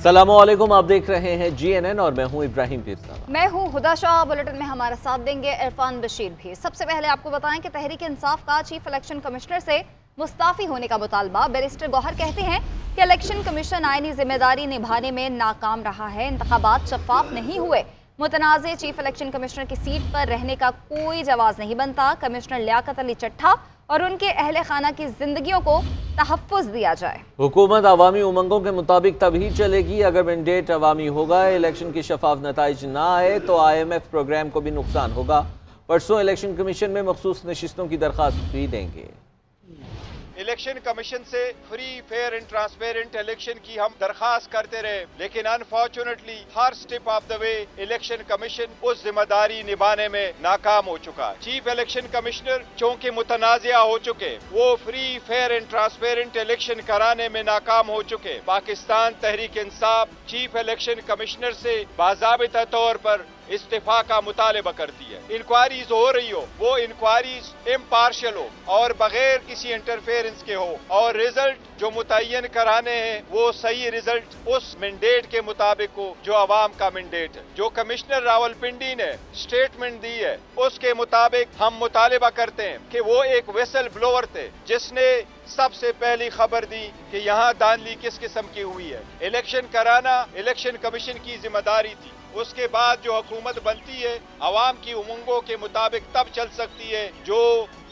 अस्सलामु अलैकुम, आप देख रहे हैं GNN और मैं हूं इब्राहिम पीरज़ादा। मैं हूं हुदा शाह। बुलेटिन में हमारा साथ देंगे इरफान बशीर भी। सबसे पहले आपको बताएं कि तहरीक इंसाफ का चीफ इलेक्शन कमिश्नर से मुस्ताफ़ी होने का मुतालबा। बैरिस्टर गौहर कहते हैं कि इलेक्शन कमीशन आईनी जिम्मेदारी निभाने में नाकाम रहा है, इंतखाबात शफाफ नहीं हुए, मुतनाज़े चीफ इलेक्शन कमिश्नर की सीट पर रहने का कोई जवाज़ नहीं बनता। कमिश्नर लियाकत अली चट्ठा और उनके अहले खाना की जिंदगियों को तहफ़्फ़ुज़ दिया जाए। हुकूमत अवामी उमंगों के मुताबिक तभी चलेगी अगर मैंडेट अवामी होगा। इलेक्शन की शफाफ नताइज ना आए तो IMF प्रोग्राम को भी नुकसान होगा। परसों इलेक्शन कमीशन में मखसूस नशिस्तों की दरख्वास्त भी देंगे। इलेक्शन कमीशन से free fair and transparent election की हम दरखास्त करते रहे, लेकिन unfortunately her step of the way election commission उस जिम्मेदारी निभाने में नाकाम हो चुका। चीफ इलेक्शन कमिश्नर चूंकि मुतनाज़िया हो चुके, वो free fair and transparent election कराने में नाकाम हो चुके। Pakistan Tehreek Insaf chief election commissioner से बाज़ाबिता तौर पर इस्तीफा का मुतालबा करती है। इंक्वायरीज हो रही हो, वो इंक्वायरीज इम्पार्शियल हो और बगैर किसी इंटरफेरेंस के हो, और रिजल्ट जो मुतय्यन कराने हैं वो सही रिजल्ट उस मैंडेट के मुताबिक हो जो अवाम का मैंडेट है। जो कमिश्नर रावलपिंडी ने स्टेटमेंट दी है उसके मुताबिक हम मुतालबा करते हैं कि वो एक वेसल ब्लोअर थे जिसने सबसे पहली खबर दी कि यहाँ धांधली किस किस्म की हुई है। इलेक्शन कराना इलेक्शन कमीशन की जिम्मेदारी थी। उसके बाद जो हुकूमत बनती है अवाम की उमंगों के मुताबिक तब चल सकती है जो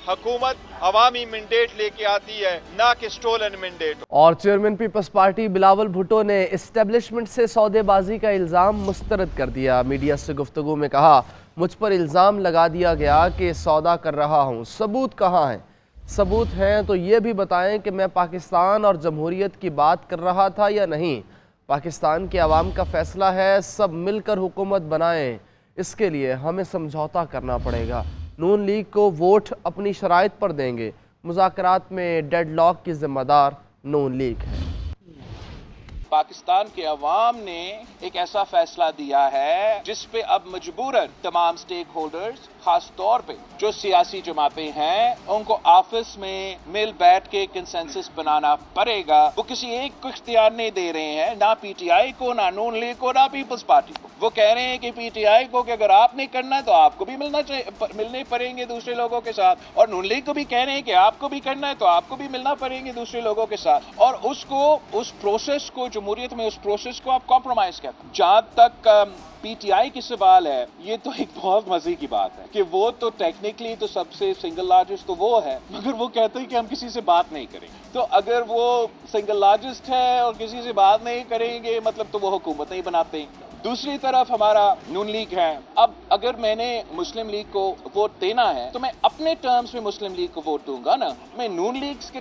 हुकूमत अवामी मैंडेट लेके आती है, ना कि स्टोलन मैंडेट। और चेयरमैन पीपल्स पार्टी बिलावल भुट्टो ने एस्टेब्लिशमेंट से सौदेबाजी का इल्ज़ाम मुस्तरद कर दिया। मीडिया से गुफ्तगू में कहा, मुझ पर इल्ज़ाम लगा दिया गया कि सौदा कर रहा हूँ, सबूत कहाँ हैं? सबूत हैं तो ये भी बताएं कि मैं पाकिस्तान और जमहूरियत की बात कर रहा था या नहीं। पाकिस्तान के अवाम का फैसला है, सब मिलकर हुकूमत बनाएं, इसके लिए हमें समझौता करना पड़ेगा। नून लीग को वोट अपनी शराइत पर देंगे, मुज़ाकरात में डेडलॉक की जिम्मेदार नून लीग है। पाकिस्तान के अवाम ने एक ऐसा फैसला दिया है जिस पे अब मजबूरन तमाम स्टेक होल्डर्स, खास तौर पे जो सियासी जमातें हैं, उनको आपस में मिल बैठ के कंसेंसस बनाना पड़ेगा। वो किसी एक को इख्तियार नहीं दे रहे हैं, ना PTI को, ना नून लीग को, ना पीपल्स पार्टी को। वो कह रहे हैं कि PTI को कि अगर आपने करना है तो आपको भी मिलने पड़ेंगे दूसरे लोगों के साथ, और नून लीग को भी कह रहे हैं कि आपको भी करना है तो आपको भी मिलना पड़ेंगे दूसरे लोगों के साथ। और उसको, उस प्रोसेस को, जमहूरियत में उस प्रोसेस को आप कॉम्प्रोमाइज कहते हैं। जहां तक PTI की सवाल है, ये तो एक बहुत मजे की बात है कि वो तो टेक्निकली तो सबसे सिंगल लार्जेस्ट तो वो है, मगर वो कहते हैं कि हम किसी से बात नहीं करेंगे। तो अगर वो सिंगल लार्जेस्ट है और किसी से बात नहीं करेंगे, मतलब तो वो हुकूमत नहीं बनाते। दूसरी तरफ हमारा नून लीग है। अब अगर मैंने मुस्लिम लीग को वोट देना है तो मैं अपने टर्म्स में मुस्लिम लीग को वोट दूंगा ना। मैं नून लीग के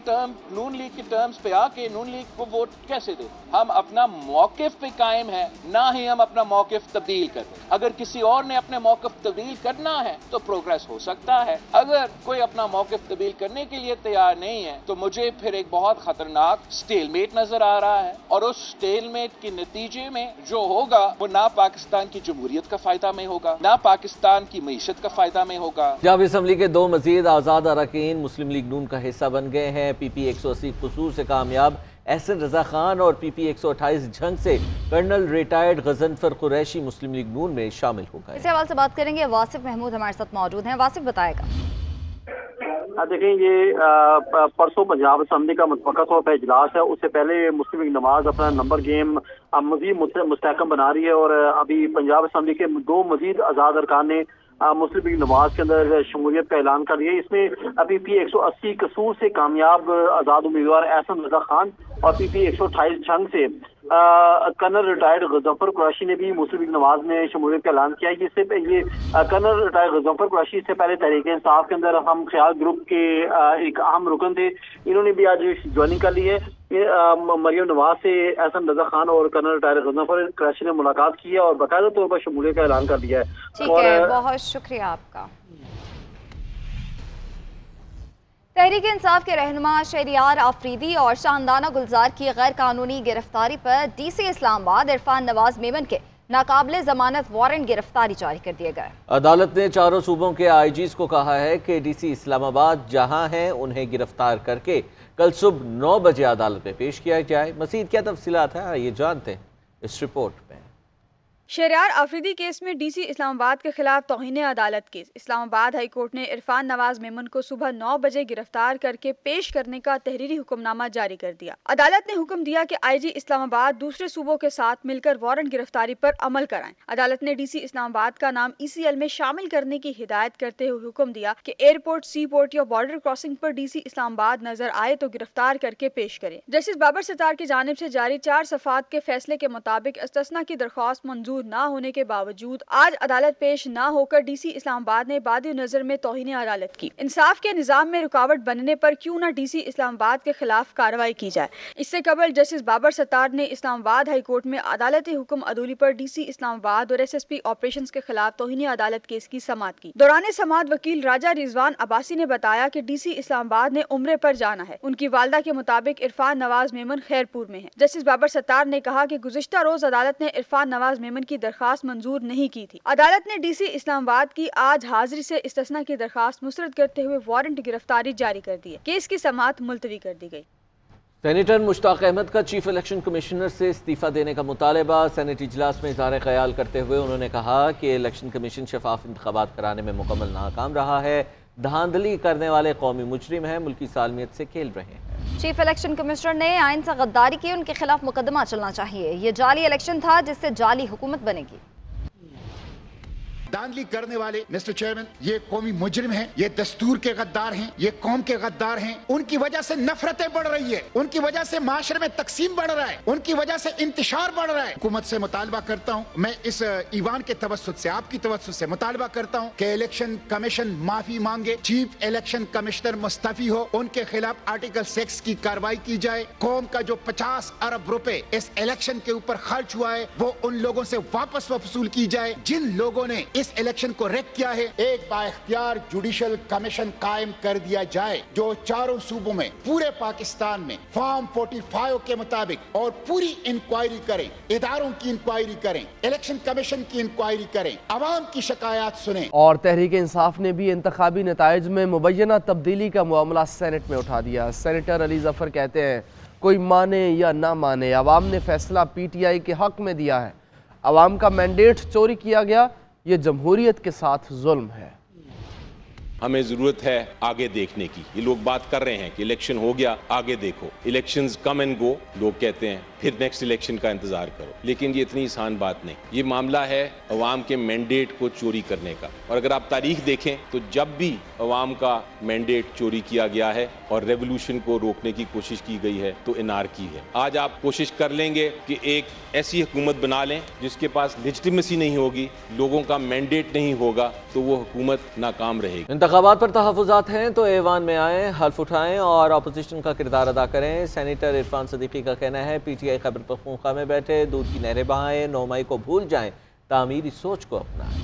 टर्म्स पे आके नून लीग को वोट कैसे दे? हम अपना मौकिफ पे कायम है, ना ही हम अपना मौकिफ तब्दील कर रहे। अगर किसी और ने अपने मौकिफ तब्दील करना है तो प्रोग्रेस हो सकता है। अगर कोई अपना मौकिफ तब्दील करने के लिए तैयार नहीं है तो मुझे फिर एक बहुत खतरनाक स्टेलमेट नजर आ रहा है, और उस स्टेलमेट के नतीजे में जो होगा वो ना पाकिस्तान की जमहूरियत का फायदा में होगा, ना पाकिस्तान की मईशत का फायदा में होगा। पंजाब असम्बली के 2 मजीद आज़ाद अरकान मुस्लिम लीग नून का हिस्सा बन गए हैं। PP 180 कसूर से कामयाब एहसन रजा खान और PP 128 झंग से कर्नल रिटायर्ड गजनफर कुरैशी मुस्लिम लीग नून में शामिल हो गए। इस हवाले से बात करेंगे, वासिफ महमूद हमारे साथ मौजूद हैं। वासिफ बताएगा। देखें, ये परसों पंजाब असम्बली का मुतवक्का तौर पर इजलास है। उससे पहले मुस्लिम लीग नवाज अपना नंबर गेम मजीद मुस्तहकम बना रही है, और अभी पंजाब असम्बली के 2 मजीद आज़ाद अरकान ने मुस्लिम लीग नवाज के अंदर शमूलियत का ऐलान कर दिया। इसमें PP 180 कसूर से कामयाब आज़ाद उम्मीदवार एहसन रजा खान और PP 128 झंग से कर्नल रिटायर्ड गजनफर कुरैशी ने भी मुस्लिम लीग नवाज में शमूलियत का ऐलान किया है। ये कर्नल रिटायर्ड गजनफर कुरैशी से पहले तहरीक इंसाफ के अंदर हम ख्याल ग्रुप के एक अहम रुकन थे, इन्होंने भी आज ज्वाइनिंग कर ली है। मरियम नवाज से एहसन रजा खान और कर्नल रिटायर्ड गजनफर कुरैशी ने मुलाकात की है और बाकायदा तौर पर शमूलियत का ऐलान कर दिया है। ठीक है, बहुत शुक्रिया आपका। तहरीक इंसाफ के रहनुमा शहरियार आफरीदी और शानदाना गुलजार की गैर कानूनी गिरफ्तारी पर DC इस्लामाबाद इरफान नवाज मेमन के नाकाबिले जमानत वारंट गिरफ्तारी जारी कर दिए गए। अदालत ने चारों सूबों के IGs को कहा है कि DC इस्लामाबाद जहां हैं उन्हें गिरफ्तार करके कल सुबह 9 बजे अदालत में पेश किया जाए। मज़ीद क्या तफसीलात हैं ये जानते हैं इस रिपोर्ट में। शहरयार आफरीदी केस में डीसी इस्लामाबाद के खिलाफ तौहीन अदालत केस। इस्लामाबाद हाई कोर्ट ने इरफान नवाज मेमन को सुबह 9 बजे गिरफ्तार करके पेश करने का तहरीरी हुक्मनामा जारी कर दिया। अदालत ने हुक्म दिया कि आईजी इस्लामाबाद दूसरे सूबों के साथ मिलकर वारंट गिरफ्तारी पर अमल कराएं। अदालत ने डीसी इस्लामाबाद का नाम ECL में शामिल करने की हिदायत करते हुए हुक्म दिया कि एयरपोर्ट, सी पोर्ट या बॉर्डर क्रॉसिंग पर डीसी इस्लामाबाद नजर आए तो गिरफ्तार करके पेश करें। जस्टिस बाबर सत्तार की जानिब से जारी 4 सफ़ात के फैसले के मुताबिक इस्तिस्ना की दरख्वास्त मंजूर ना होने के बावजूद आज अदालत पेश ना होकर डीसी इस्लामाबाद ने बादी नजर में तौहीन अदालत की। इंसाफ के निजाम में रुकावट बनने पर क्यों ना डीसी इस्लामाबाद के खिलाफ कार्रवाई की जाए। इससे कबल जस्टिस बाबर सत्तार ने इस्लामाबाद हाई कोर्ट में अदालती हुक्म अदूली पर डीसी इस्लामाबाद और SSP ऑपरेशंस के खिलाफ तौहीन अदालत केस की समाअत की। दौरान समाअत वकील राजा रिजवान अब्बासी ने बताया कि डीसी इस्लामाबाद ने उम्रे पर जाना है। उनकी वालदा के मुताबिक इरफान नवाज मेमन खैरपुर में है। जस्टिस बाबर सत्तार ने कहा कि गुज़िश्ता रोज अदालत ने इरफान नवाज मेमन की दरखास्त मंजूर नहीं की थी। अदालत ने डीसी इस्लामाबाद की आज हाजिरी से इस्तिस्ना की दरखास्त मुस्तरद करते हुए वारंट गिरफ्तारी जारी कर दी है। केस की समाअत मुलतवी कर दी गई। सेनेटर मुश्ताक अहमद का चीफ इलेक्शन कमिश्नर से इस्तीफा देने का मुतालबा। सेनेट इजलास में इज़हार ख्याल करते हुए उन्होंने कहा कि इलेक्शन कमीशन शफाफ इंतखाबात कराने में मुकम्मल नाकाम रहा है। धांधली करने वाले कौमी मुजरिम हैं, मुल्की सालमियत से खेल रहे हैं। चीफ इलेक्शन कमिश्नर ने आइन से गद्दारी की, उनके खिलाफ मुकदमा चलना चाहिए। ये जाली इलेक्शन था जिससे जाली हुकूमत बनेगी। धांधली करने वाले मिस्टर चेयरमैन ये कौमी मुजरिम हैं, ये दस्तूर के गद्दार हैं, ये कौम के गद्दार हैं। उनकी वजह से नफरतें बढ़ रही है, उनकी वजह से माशरे में तकसीम बढ़ रहा है, उनकी वजह से इंतशार बढ़ रहा है। हुकूमत से मुतालबा करता हूँ, मैं इस ईवान के तवस्सुत से, आपकी तवस्सुत से मुतालबा करता हूँ कि इलेक्शन कमीशन माफी मांगे, चीफ इलेक्शन कमिश्नर मुस्तफी हो, उनके खिलाफ आर्टिकल 6 की कार्रवाई की जाए। कौम का जो 50 अरब रुपए इस इलेक्शन के ऊपर खर्च हुआ है वो उन लोगों से वापस वसूल की जाए जिन लोगों ने इस इलेक्शन को रेक किया है। एक बाइख्तियार जुडिशल कमीशन कायम कर दिया जाए जो चारों सूबों में, पूरे पाकिस्तान में फॉर्म 45 के मुताबिक और पूरी इंक्वायरी करें, इदारों की इंक्वायरी करें, इलेक्शन कमीशन की इंक्वायरी करें, अवाम की शिकायत सुने। और तहरीक इंसाफ ने भी इंतखाबी नताइज में मुबैना तब्दीली का मामला सेनेट में उठा दिया। सेनेटर अली जफर कहते हैं कोई माने या ना माने, अवाम ने फैसला PTI के हक में दिया है। अवाम का मैंडेट चोरी किया गया, ये जमहूरियत के साथ जुल्म है। हमें जरूरत है आगे देखने की। ये लोग बात कर रहे हैं कि इलेक्शन हो गया, आगे देखो, इलेक्शंस कम एंड गो, लोग कहते हैं फिर नेक्स्ट इलेक्शन का इंतजार करो, लेकिन ये इतनी आसान बात नहीं। ये मामला है अवाम के मैंडेट को चोरी करने का। और अगर आप तारीख देखें तो जब भी अवाम का मैंडेट चोरी किया गया है और रेवोल्यूशन को रोकने की कोशिश की गई है तो इनार की है। आज आप कोशिश कर लेंगे कि एक ऐसी हुकूमत बना लें जिसके पास लेजिटिमेसी नहीं होगी, लोगों का मैंडेट नहीं होगा, तो वो हुकूमत नाकाम रहेगी। इंतखाबात पर तहफ़्फ़ुज़ात हैं तो ऐवान में आएँ, हल्फ उठाएं और अपोजिशन का किरदार अदा करें। सेनेटर इरफान सदीकी का कहना है PTI खैबर पख्तूनख्वा में बैठे दूध की नहरें बहाएं, 9 मई को भूल जाएं, तामीरी सोच को अपनाएं।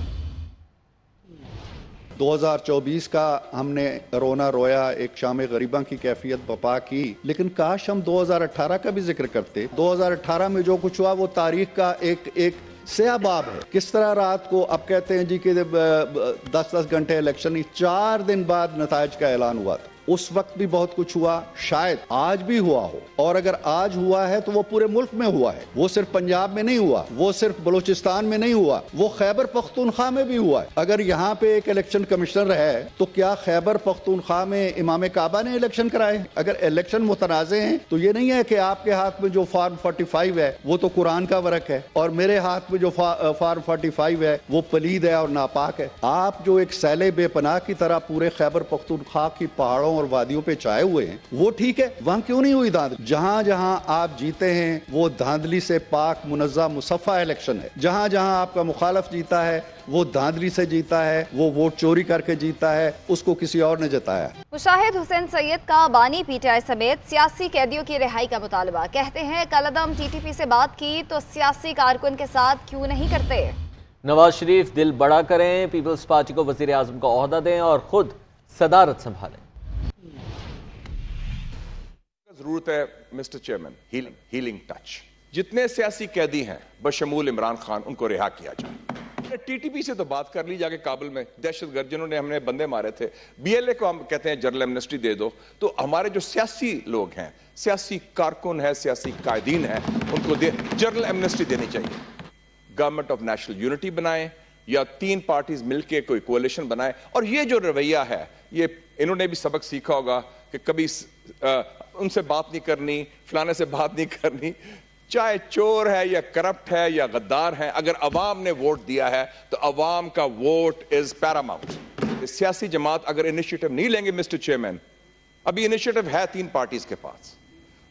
2024 का हमने रोना रोया, एक शाम गरीबा की कैफियत बपा की, लेकिन काश हम 2018 का भी जिक्र करते। 2018 में जो कुछ हुआ वो तारीख का एक स्याबाब है। किस तरह रात को अब कहते हैं जी कि 10-10 घंटे इलेक्शन, 4 दिन बाद नताइज का ऐलान हुआ था। उस वक्त भी बहुत कुछ हुआ, शायद आज भी हुआ हो, और अगर आज हुआ है तो वो पूरे मुल्क में हुआ है। वो सिर्फ पंजाब में नहीं हुआ, वो सिर्फ बलूचिस्तान में नहीं हुआ, वो खैबर पख्तूनख्वा में भी हुआ है। अगर यहाँ पे एक इलेक्शन कमिश्नर है तो क्या खैबर पख्तूनख्वा में इमाम काबा ने इलेक्शन कराए? अगर इलेक्शन मुतनाज़े हैं तो ये नहीं है कि आपके हाथ में जो फॉर्म 45 है वो तो कुरान का वर्क है और मेरे हाथ में जो फॉर्म 45 है वो पलीद है और नापाक है। आप जो एक सैले बेपनाह की तरह पूरे खैबर पख्तूनख्वा की पहाड़ों और वादियों पे छाए हुए हैं, वो ठीक है, वहां क्यों नहीं हुई धांधली? जहां जहां आप जीते हैं वो धांधली से पाक मुनज़्ज़ा मुसफ़ा इलेक्शन है। जहां जहां आपका मुखालफ जीता है वो धांधली से जीता है, वो वोट चोरी करके जीता है, उसको किसी और ने जिताया। मुशाहिद हुसैन सैयद का बानी PTI समेत सियासी कैदियों की रिहाई का मुतालबा। कहते हैं कलअदम TTP से बात की तो सियासी कारकुन के साथ क्यों नहीं करते। नवाज शरीफ दिल बड़ा करें, पीपल्स पार्टी को वज़ीर आज़म का ओहदा दें और खुद सदारत संभालें। जरूरत है मिस्टर चेयरमैन हीलिंग टच। जितने सियासी कैदी हैं बशमूल इमरान खान, उनको रिहा किया जाए। टीटीपी से तो बात कर ली जाके काबुल में, दहशतगर्द जिन्होंने हमने बंदे मारे थे, बीएलए को हम कहते हैं जनरल एमनेस्टी दे दो, तो हमारे जो सियासी लोग हैं, सियासी कारकुन है, सियासी कायदीन है, उनको जनरल एमनेस्टी देनी चाहिए। गवर्नमेंट ऑफ नेशनल यूनिटी बनाएं या 3 पार्टीज मिलके कोई कोalition बनाए। और ये जो रवैया है, ये इन्होंने भी सबक सीखा होगा कि कभी उनसे बात नहीं करनी, फलाने से बात नहीं करनी, चाहे चोर है या करप्ट है या गद्दार है, अगर अवाम ने वोट दिया है तो अवाम का वोट इज पैरामाउंट। सियासी जमात अगर इनिशिएटिव नहीं लेंगे मिस्टर चेयरमैन, अभी इनिशिएटिव है 3 पार्टीज के पास,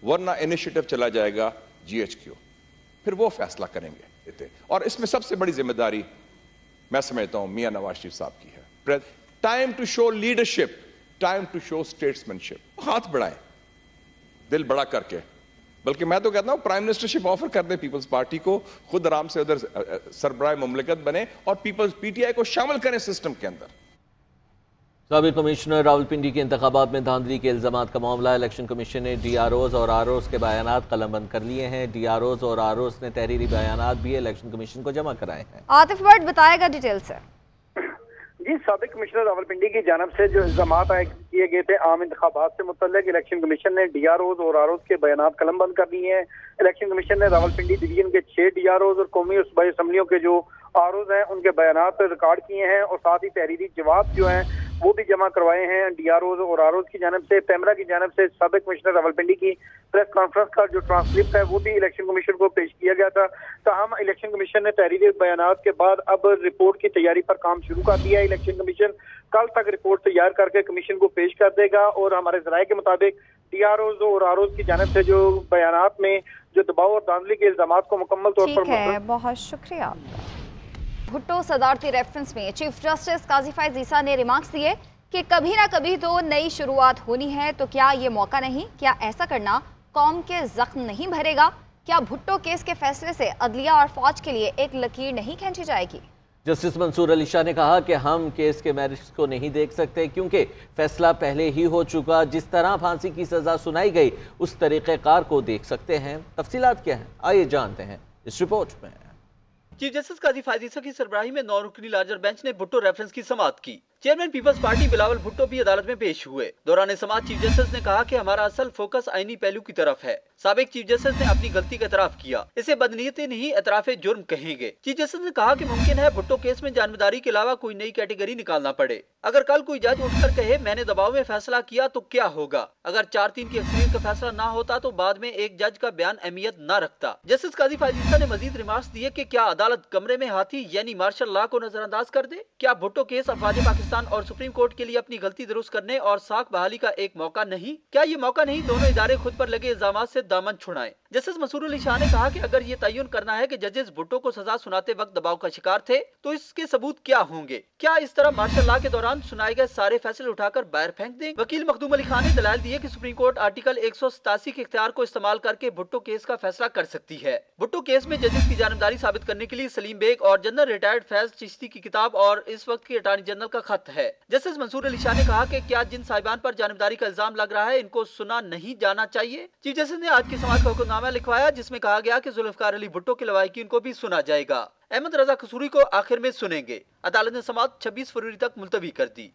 वरना इनिशिएटिव चला जाएगा जीएचक्यू, फिर वो फैसला करेंगे। और इसमें सबसे बड़ी जिम्मेदारी मैं समझता हूं मियां नवाज शरीफ साहब की है। Time to show leadership, time to show statesmanship. हाथ बढ़ाएं दिल बड़ा करके, बल्कि मैं तो कहता हूं प्राइम मिनिस्टरशिप ऑफर कर दे पीपल्स पार्टी को, खुद आराम से उधर सरबराह मुमलिकत बने और पीपल्स पीटीआई को शामिल करें सिस्टम के अंदर। साबिक कमिश्नर रावलपिंडी के इंतखाबात में धांधली के इल्जामात का मामला, इलेक्शन कमीशन ने डीआरओज और आरओज के बयानात कलमबंद कर लिए हैं। डीआरओज और आरओज ने तहरीरी बयानात भी इलेक्शन कमीशन को जमा कराए हैं। आतिफ भट्ट बताएगा डिटेल से। जी, साबिक कमिश्नर रावलपिंडी की जानब से जो इल्जामात किए गए थे आम इंतखाबात से मुतल्लिक, इलेक्शन कमीशन ने डीआरओज और आरओज के बयानात कलमबंद कर दिए हैं। इलेक्शन कमीशन ने रावलपिंडी डिवीजन के 6 डीआरओज और कौमी और सूबाई असम्बलियों के जो आरओज हैं उनके बयानात रिकॉर्ड किए हैं और साथ ही तहरीरी जवाब जो हैं वो भी जमा करवाए हैं डीआरओज और आरओज की जानब से। पैमरा की जानब से साबिक कमिश्नर रावलपिंडी की प्रेस कॉन्फ्रेंस का जो ट्रांसक्रिप्ट है वो भी इलेक्शन कमीशन को पेश किया गया था। ताहम इलेक्शन कमीशन ने तहरीरी बयानात के बाद अब रिपोर्ट की तैयारी पर काम शुरू कर दिया है। इलेक्शन कमीशन कल तक रिपोर्ट तैयार करके कमीशन को पेश कर देगा और हमारे ज़राए के मुताबिक डीआरओज और आरओज की जानब से जो बयानात में जो दबाव और धांधली के इल्जामात को मुकम्मल तौर पर बहुत शुक्रिया आपका। भुट्टो सदारती रेफरेंस में चीफ जस्टिस काजी फायज ईसा ने रिमार्क्स दिए कि कभी ना कभी तो नई शुरुआत होनी है, तो क्या ये मौका नहीं? क्या ऐसा करना कौम के जख्म नहीं भरेगा? क्या भुट्टो केस के फैसले से अदलिया और फौज के लिए एक लकीर नहीं खींची जाएगी? जस्टिस मंसूर अली शाह ने कहा कि हम केस के मेरिट्स को नहीं देख सकते क्योंकि फैसला पहले ही हो चुका। जिस तरह फांसी की सजा सुनाई गई उस तरीक़ेकार को देख सकते हैं। तफसीलात क्या हैं, आइए जानते हैं इस रिपोर्ट में। चीफ जस्टिस काजी फायज ईसा की सरबराही में 9 रुकनी लार्जर बेंच ने भुट्टो रेफरेंस की समाअत की। चेयरमैन पीपल्स पार्टी बिलावल भुट्टो भी अदालत में पेश हुए। दौरान समाअत चीफ जस्टिस ने कहा कि हमारा असल फोकस आईनी पहलू की तरफ है। साबिक चीफ जस्टिस ने अपनी गलती का एतराफ किया, इसे बदनीयती नहीं एतराफे जुर्म कहेंगे। चीफ जस्टिस ने कहा कि मुमकिन है भुट्टो केस में जानबदारी के अलावा कोई नई कैटेगरी निकालना पड़े। अगर कल कोई जज उठकर कहे मैंने दबाव में फैसला किया तो क्या होगा? अगर 4-3 की अक्सरियत का फैसला ना होता तो बाद में एक जज का बयान अहमियत न रखता। जस्टिस काजी फायज ईसा ने मजीद रिमार्क्स दिए कि क्या अदालत कमरे में हाथी यानी मार्शल लॉ को नजरअंदाज कर दे? क्या भुट्टो केस अफवाज पाकिस्तान और सुप्रीम कोर्ट के लिए अपनी गलती दुरुस्त करने और साख बहाली का एक मौका नहीं? क्या ये मौका नहीं दोनों इदारे खुद पर लगे इल्जामात से दामन छुड़ाएं? जस्टिस मंसूर अली शाह ने कहा कि अगर ये तयन करना है कि जजेस भुट्टो को सजा सुनाते वक्त दबाव का शिकार थे तो इसके सबूत क्या होंगे? क्या इस तरह मार्शल लॉ के दौरान सुनाए गए सारे फैसले उठाकर बाहर फेंक दें? वकील मखदूम अली खान ने दलाल दिए कि सुप्रीम कोर्ट आर्टिकल 187 के इख्तियार को इस्तेमाल करके भुट्टो केस का फैसला कर सकती है। भुट्टो केस में जजेस की जानबदारी साबित करने के लिए सलीम बेग और जनरल रिटायर्ड फैज चिश्ती की किताब और इस वक्त के अटॉर्नी जनरल का खत है। जस्टिस मंसूर अली शाह ने कहा कि क्या जिन साहिबान पर जानबदारी का इल्जाम लग रहा है इनको सुना नहीं जाना चाहिए? चीफ जस्टिस ने आज की समाअत का हुक्मनामा लिखवाया जिसमें कहा गया कि जुल्फकार अली भुट्टो के लवाहिकीन को भी सुना जाएगा। अहमद रजा कसूरी को आखिर में सुनेंगे। अदालत ने समाअत 26 फरवरी तक मुलतवी कर दी।